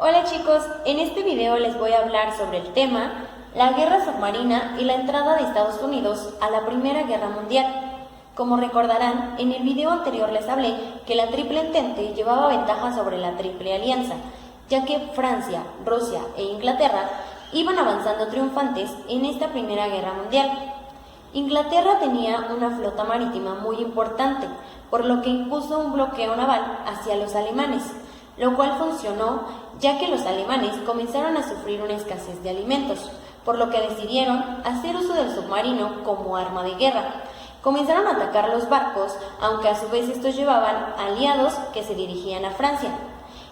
Hola chicos, en este video les voy a hablar sobre el tema la guerra submarina y la entrada de Estados Unidos a la Primera Guerra Mundial. Como recordarán, en el video anterior les hablé que la Triple Entente llevaba ventaja sobre la Triple Alianza, ya que Francia, Rusia e Inglaterra iban avanzando triunfantes en esta Primera Guerra Mundial. Inglaterra tenía una flota marítima muy importante, por lo que impuso un bloqueo naval hacia los alemanes, lo cual funcionó ya que los alemanes comenzaron a sufrir una escasez de alimentos, por lo que decidieron hacer uso del submarino como arma de guerra. Comenzaron a atacar los barcos, aunque a su vez estos llevaban aliados que se dirigían a Francia.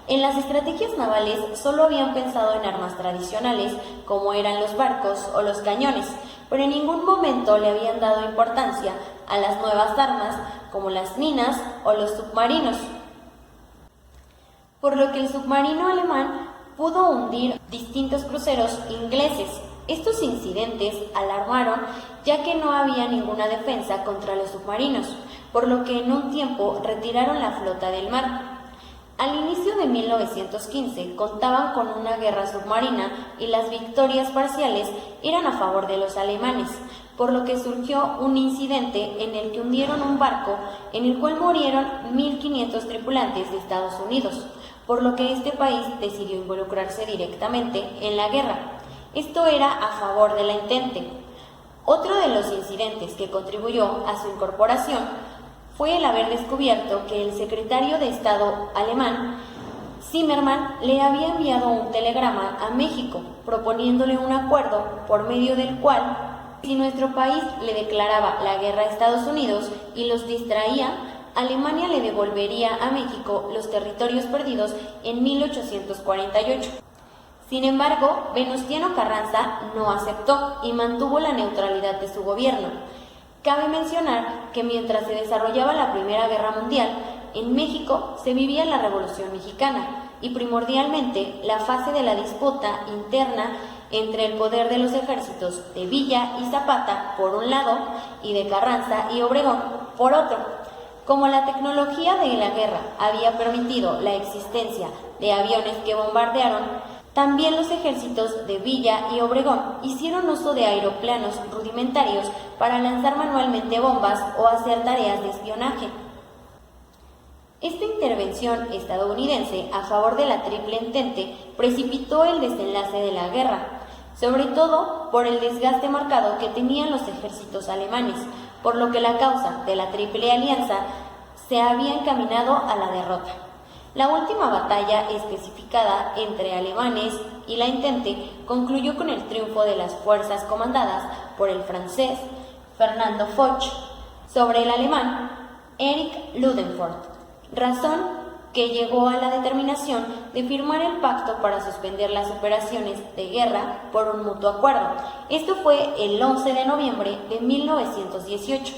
En las estrategias navales solo habían pensado en armas tradicionales como eran los barcos o los cañones, pero en ningún momento le habían dado importancia a las nuevas armas como las minas o los submarinos. Por lo que el submarino alemán pudo hundir distintos cruceros ingleses. Estos incidentes alarmaron ya que no había ninguna defensa contra los submarinos, por lo que en un tiempo retiraron la flota del mar. Al inicio de 1915 contaban con una guerra submarina y las victorias parciales eran a favor de los alemanes, por lo que surgió un incidente en el que hundieron un barco en el cual murieron 1.500 tripulantes de Estados Unidos, por lo que este país decidió involucrarse directamente en la guerra. Esto era a favor de la Entente. Otro de los incidentes que contribuyó a su incorporación fue el haber descubierto que el secretario de Estado alemán, Zimmermann, le había enviado un telegrama a México proponiéndole un acuerdo por medio del cual, si nuestro país le declaraba la guerra a Estados Unidos y los distraía, Alemania le devolvería a México los territorios perdidos en 1848. Sin embargo, Venustiano Carranza no aceptó y mantuvo la neutralidad de su gobierno. Cabe mencionar que mientras se desarrollaba la Primera Guerra Mundial, en México se vivía la Revolución Mexicana y primordialmente la fase de la disputa interna entre el poder de los ejércitos de Villa y Zapata por un lado y de Carranza y Obregón por otro. Como la tecnología de la guerra había permitido la existencia de aviones que bombardearon, también los ejércitos de Villa y Obregón hicieron uso de aeroplanos rudimentarios para lanzar manualmente bombas o hacer tareas de espionaje. Esta intervención estadounidense a favor de la Triple Entente precipitó el desenlace de la guerra, sobre todo por el desgaste marcado que tenían los ejércitos alemanes, por lo que la causa de la Triple Alianza se había encaminado a la derrota. La última batalla especificada entre alemanes y la Entente concluyó con el triunfo de las fuerzas comandadas por el francés Fernando Foch sobre el alemán Erich Ludendorff, razón que llegó a la determinación de firmar el pacto para suspender las operaciones de guerra por un mutuo acuerdo. Esto fue el 11 de noviembre de 1918.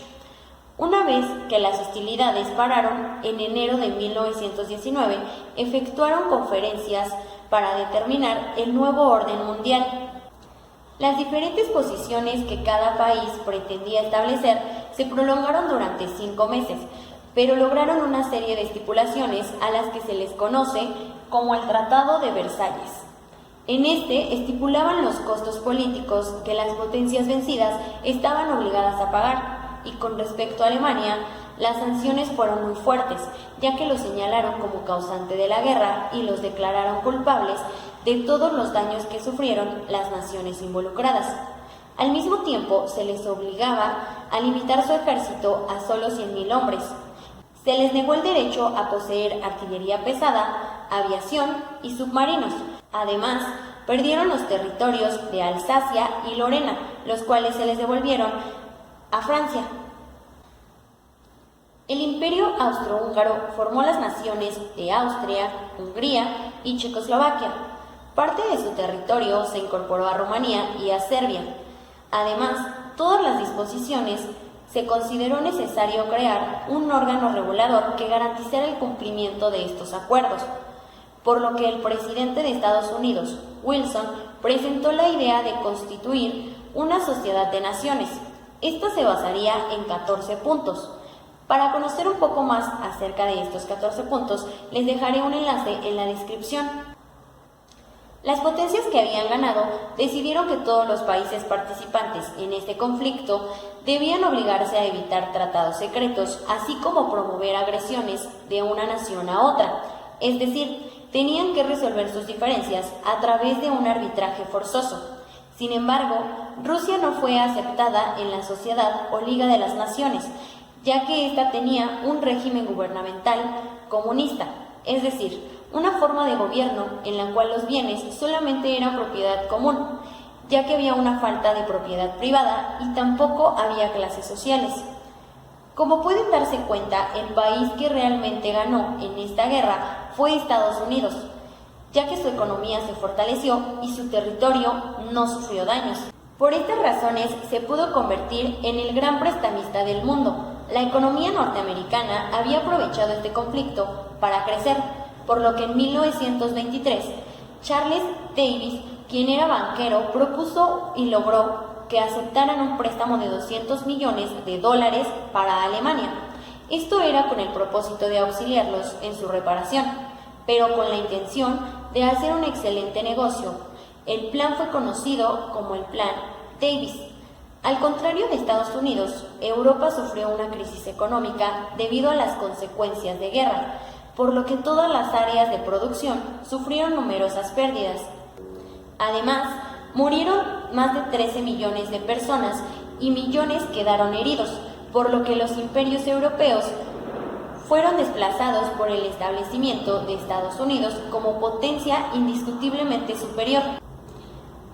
Una vez que las hostilidades pararon, en enero de 1919 efectuaron conferencias para determinar el nuevo orden mundial. Las diferentes posiciones que cada país pretendía establecer se prolongaron durante 5 meses, pero lograron una serie de estipulaciones a las que se les conoce como el Tratado de Versalles. En este estipulaban los costos políticos que las potencias vencidas estaban obligadas a pagar, y con respecto a Alemania, las sanciones fueron muy fuertes, ya que los señalaron como causante de la guerra y los declararon culpables de todos los daños que sufrieron las naciones involucradas. Al mismo tiempo, se les obligaba a limitar su ejército a solo 100.000 hombres. Se les negó el derecho a poseer artillería pesada, aviación y submarinos. Además, perdieron los territorios de Alsacia y Lorena, los cuales se les devolvieron a Francia. El Imperio Austrohúngaro formó las naciones de Austria, Hungría y Checoslovaquia. Parte de su territorio se incorporó a Rumanía y a Serbia. Además, todas las disposiciones se consideró necesario crear un órgano regulador que garantizara el cumplimiento de estos acuerdos, por lo que el presidente de Estados Unidos, Wilson, presentó la idea de constituir una sociedad de naciones. Esta se basaría en 14 puntos. Para conocer un poco más acerca de estos 14 puntos, les dejaré un enlace en la descripción. Las potencias que habían ganado decidieron que todos los países participantes en este conflicto debían obligarse a evitar tratados secretos, así como promover agresiones de una nación a otra, es decir, tenían que resolver sus diferencias a través de un arbitraje forzoso. Sin embargo, Rusia no fue aceptada en la Sociedad o Liga de las Naciones, ya que ésta tenía un régimen gubernamental comunista, es decir, una forma de gobierno en la cual los bienes solamente eran propiedad común, ya que había una falta de propiedad privada y tampoco había clases sociales. Como pueden darse cuenta, el país que realmente ganó en esta guerra fue Estados Unidos, ya que su economía se fortaleció y su territorio no sufrió daños. Por estas razones se pudo convertir en el gran prestamista del mundo. La economía norteamericana había aprovechado este conflicto para crecer, por lo que en 1923 Charles Davis, quien era banquero, propuso y logró que aceptaran un préstamo de $200 millones para Alemania. Esto era con el propósito de auxiliarlos en su reparación, pero con la intención de hacer un excelente negocio. El plan fue conocido como el Plan Davis. Al contrario de Estados Unidos, Europa sufrió una crisis económica debido a las consecuencias de guerra, por lo que todas las áreas de producción sufrieron numerosas pérdidas. Además, murieron más de 13 millones de personas y millones quedaron heridos, por lo que los imperios europeos fueron desplazados por el establecimiento de Estados Unidos como potencia indiscutiblemente superior.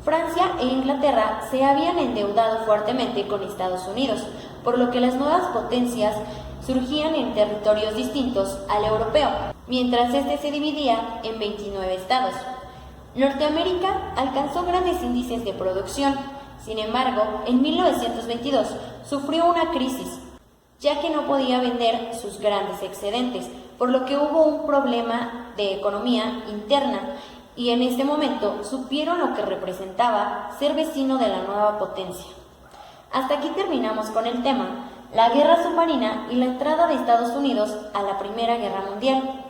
Francia e Inglaterra se habían endeudado fuertemente con Estados Unidos, por lo que las nuevas potencias surgían en territorios distintos al europeo, mientras este se dividía en 29 estados. Norteamérica alcanzó grandes índices de producción, sin embargo, en 1922 sufrió una crisis, ya que no podía vender sus grandes excedentes, por lo que hubo un problema de economía interna, y en este momento supieron lo que representaba ser vecino de la nueva potencia. Hasta aquí terminamos con el tema, la guerra submarina y la entrada de Estados Unidos a la Primera Guerra Mundial.